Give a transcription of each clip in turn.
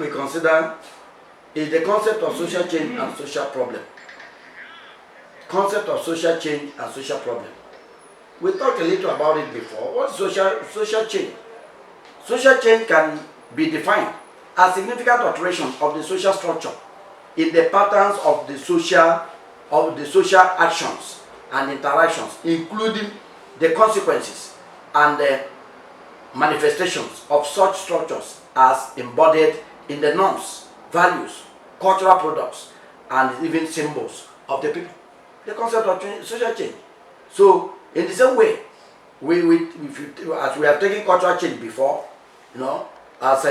we consider is the concept of social change and social problem. Concept of social change and social problem. We talked a little about it before. What is social change? Social change can be defined as significant alteration of the social structure in the patterns of the social actions and interactions, including the consequences and the manifestations of such structures as embodied in the norms, values, cultural products, and even symbols of the people. The concept of social change. So, in the same way, as we have taken cultural change before, as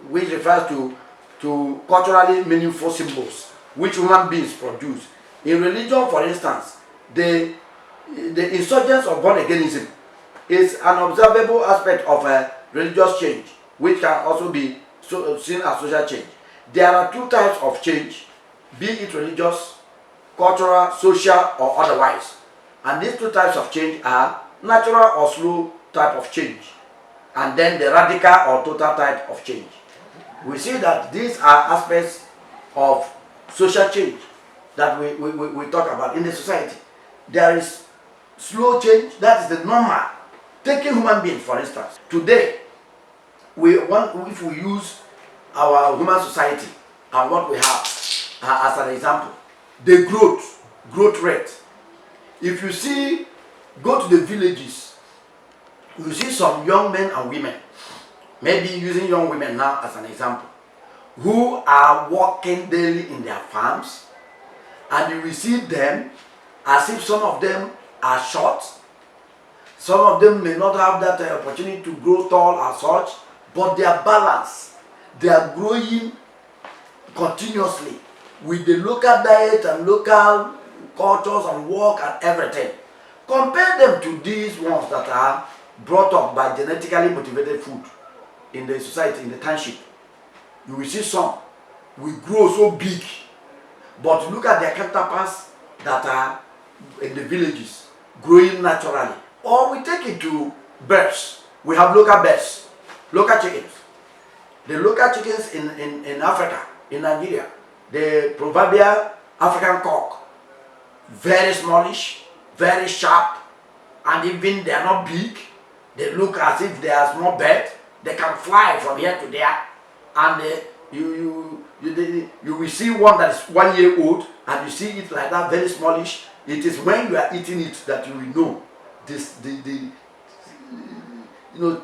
which refers to culturally meaningful symbols which human beings produce. In religion, for instance, the insurgence of born-againism is an observable aspect of a religious change, which can also be seen as social change. There are two types of change, be it religious, cultural, social, or otherwise. And these two types of change are natural or slow type of change, and then the radical or total type of change. We see that these are aspects of social change that we talk about in the society. There is slow change, that is the normal. Taking human beings, for instance. Today, if we use our human society and what we have as an example, the growth rate. If you go to the villages, you see some young men and women, maybe using young women now as an example, who are working daily in their farms, and you will see them as if some of them are short, some of them may not have that opportunity to grow tall as such, but they are balanced. They are growing continuously with the local diet and local cultures and work and everything. Compare them to these ones that are brought up by genetically motivated food in the society, in the township. You will see some will grow so big, but look at their counterparts that are in the villages growing naturally. Or we take it to birds. We have local birds, local chickens. The local chickens in Africa, in Nigeria, the proverbial African cock, very smallish, very sharp, and even they are not big. They look as if they are small birds. They can fly from here to there, and you will see one that is 1 year old, and you see it like that, very smallish. It is when you are eating it that you will know this the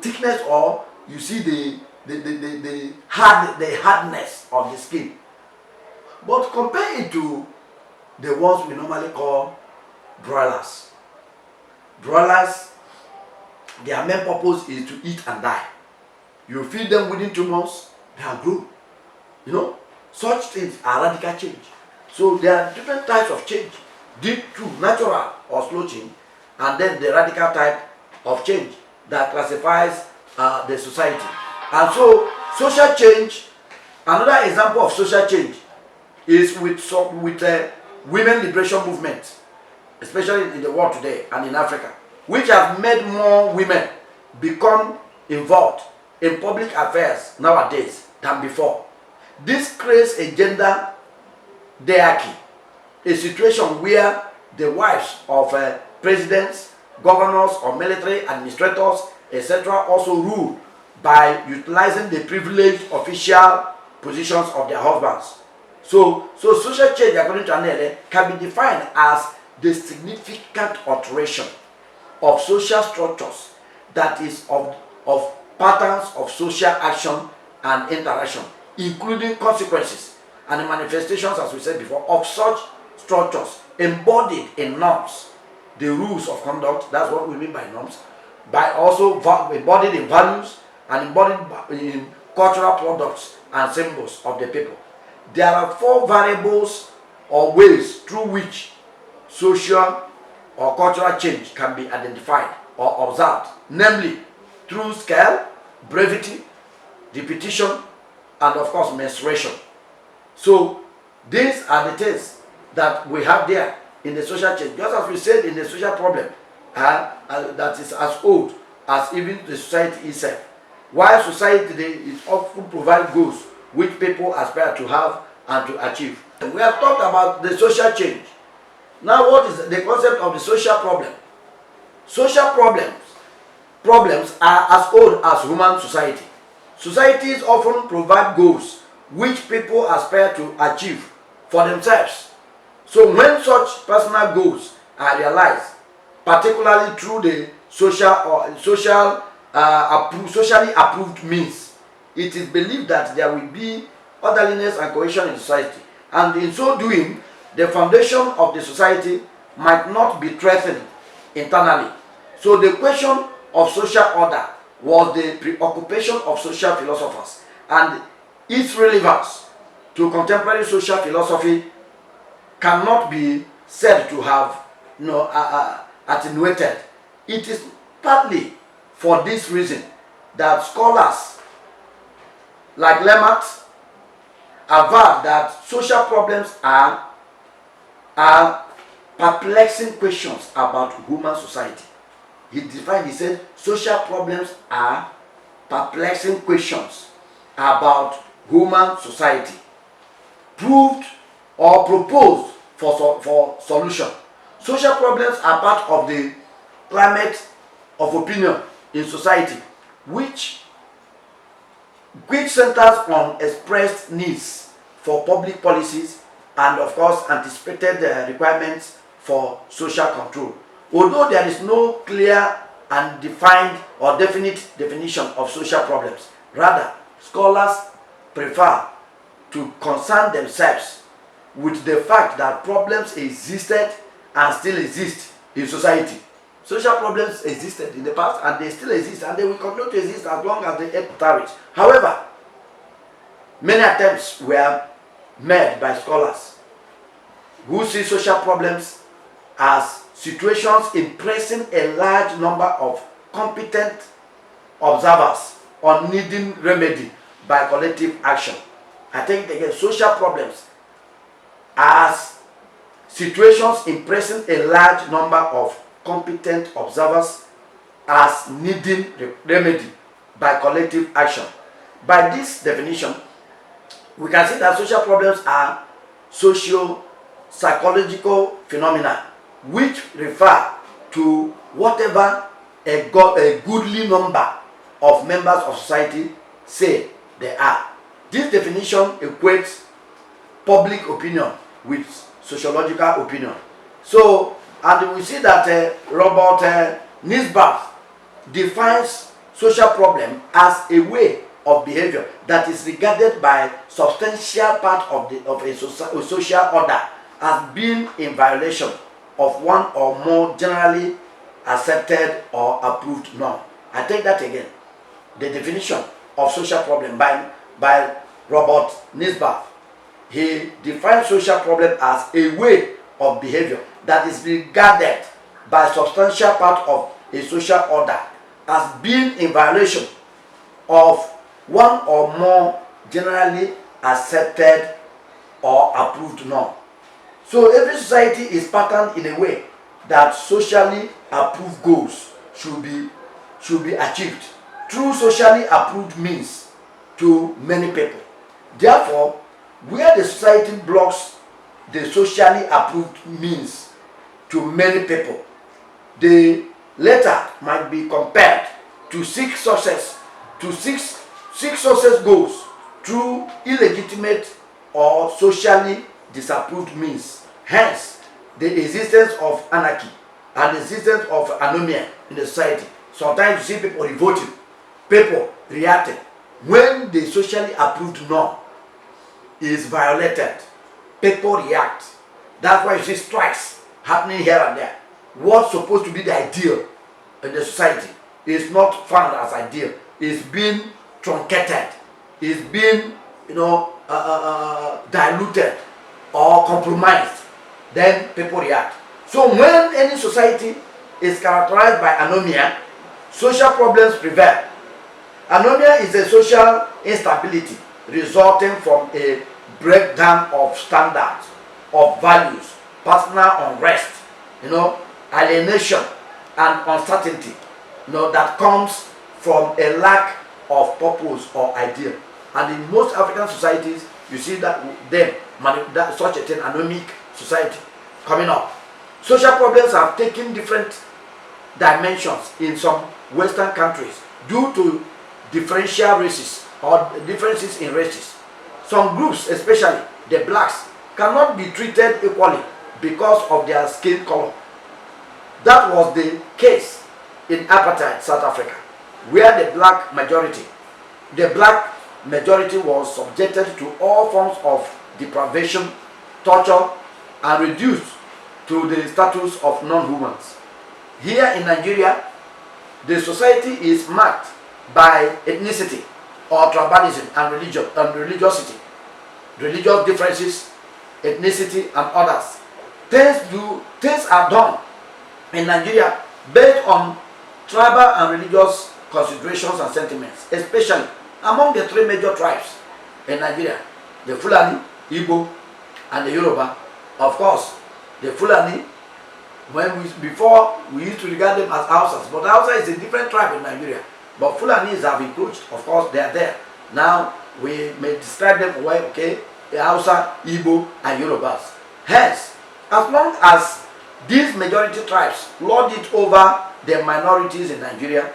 thickness, or you see the hardness of the skin. But compare it to the ones we normally call broilers. Broilers, their main purpose is to eat and die. You feed them within 2 months, they are grown. Such things are radical change. So there are different types of change. Deep to natural or slow change, and then the radical type of change that classifies the society. And so social change, another example of social change is with women liberation movement, especially in the world today and in Africa, which have made more women become involved in public affairs nowadays than before. This creates a gender hierarchy, a situation where the wives of presidents, governors, or military administrators, etc., also rule by utilizing the privileged official positions of their husbands. So social change, according to Anele, can be defined as the significant alteration of social structures that is of patterns of social action and interaction, including consequences and the manifestations, as we said before, of such structures embodied in norms, the rules of conduct. That's what we mean by norms, by also embodied in values and embodied in cultural products and symbols of the people. There are 4 variables or ways through which social or cultural change can be identified or observed, namely through scale, brevity, repetition, and of course menstruation. So these are the things that we have there in the social change. Just as we said in the social problem, that is as old as even the society itself. while society today is often provide goals which people aspire to have and to achieve. We have talked about the social change. Now, what is the concept of the social problem? Social problems are as old as human society. Societies often provide goals which people aspire to achieve for themselves. So when such personal goals are realized, particularly through the socially approved means, it is believed that there will be orderliness and cohesion in society, and in so doing, the foundation of the society might not be threatened internally. So the question of social order was the preoccupation of social philosophers, and its relevance to contemporary social philosophy cannot be said to have attenuated. It is partly for this reason that scholars like Lemart aver that social problems are perplexing questions about human society. He said, social problems are perplexing questions about human society, proved or proposed for solution. Social problems are part of the climate of opinion in society, which centers on expressed needs for public policies and, of course, anticipated requirements for social control. Although there is no clear and defined or definite definition of social problems, rather, scholars prefer to concern themselves with the fact that problems existed and still exist in society. Social problems existed in the past and they still exist, and they will continue to exist as long as the earth tarries. However, many attempts were made by scholars who see social problems as situations impressing a large number of competent observers on needing remedy by collective action. I think again, social problems as situations impressing a large number of competent observers as needing remedy by collective action. By this definition, we can see that social problems are socio-psychological phenomena which refer to whatever a goodly number of members of society say they are. This definition equates public opinion with sociological opinion. So, and we see that Robert Nisbet defines social problem as a way of behavior that is regarded by substantial part of a social order as being in violation of one or more generally accepted or approved norm. I take that again. The definition of social problem by Robert Nisbet. He defines social problem as a way of behavior that is regarded by substantial part of a social order as being in violation of one or more generally accepted or approved norm. So every society is patterned in a way that socially approved goals should be achieved through socially approved means to many people. Therefore, where the society blocks the socially approved means to many people, the latter might be compelled to seek success goals through illegitimate or socially disapproved means. Hence, the existence of anarchy and the existence of anomia in the society. Sometimes you see people revolting, people reacting when the socially approved norm is violated. People react. That's why you see strikes happening here and there. What's supposed to be the ideal in the society is not found as ideal. It's being truncated. It's being, diluted or compromised. Then people react. So when any society is characterized by anomia, social problems prevail. Anomia is a social instability resulting from a breakdown of standards, of values, personal unrest, alienation and uncertainty, that comes from a lack of purpose or ideal. And in most African societies, you see that such a thing, anomic society coming up. Social problems have taken different dimensions in some Western countries due to differential races or differences in races. Some groups, especially the blacks, cannot be treated equally because of their skin color. That was the case in apartheid South Africa, where the black majority was subjected to all forms of deprivation, torture, and reduced to the status of non-humans. Here in Nigeria, the society is marked by ethnicity or tribalism and religiosity, religious differences, ethnicity, and others. Things are done in Nigeria based on tribal and religious considerations and sentiments, especially among the three major tribes in Nigeria: the Fulani, Igbo, and the Yoruba. Of course, the Fulani, before we used to regard them as Hausas, but Hausa is a different tribe in Nigeria. But Fulanis have encroached. Of course, they are there. Now we may describe them well, okay, the Hausa, Igbo, and Yorubas. Hence, as long as these majority tribes lord it over the minorities in Nigeria,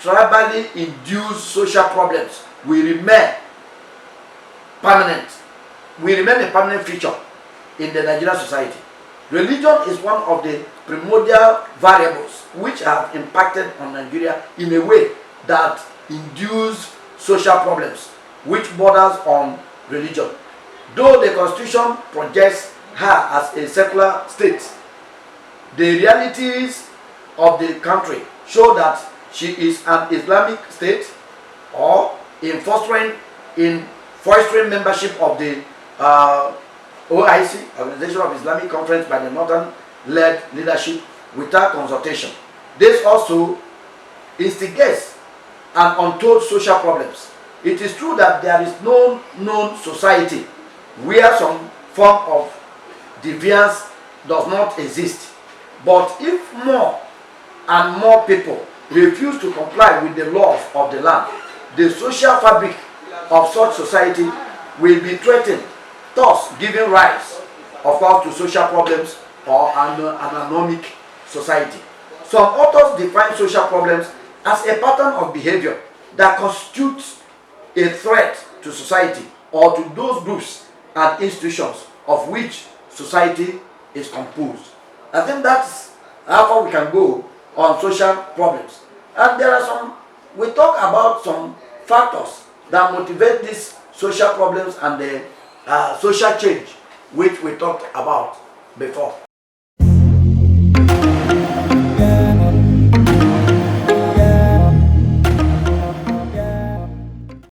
tribally induced social problems will remain permanent. Will remain a permanent feature in the Nigerian society. Religion is one of the primordial variables which have impacted on Nigeria in a way that induce social problems which borders on religion. Though the Constitution projects her as a secular state, the realities of the country show that she is an Islamic state, or in fostering membership of the OIC, Organization of Islamic Conference, by the Northern-led leadership without consultation. This also instigates an untold social problems. It is true that there is no known society where some form of deviance does not exist. But if more and more people refuse to comply with the laws of the land, the social fabric of such society will be threatened, thus giving rise, of course, to social problems or an anomic society. Some authors define social problems as a pattern of behavior that constitutes a threat to society or to those groups and institutions of which society is composed. I think that's how far we can go on social problems. And there are we talk about some factors that motivate these social problems and the social change which we talked about before.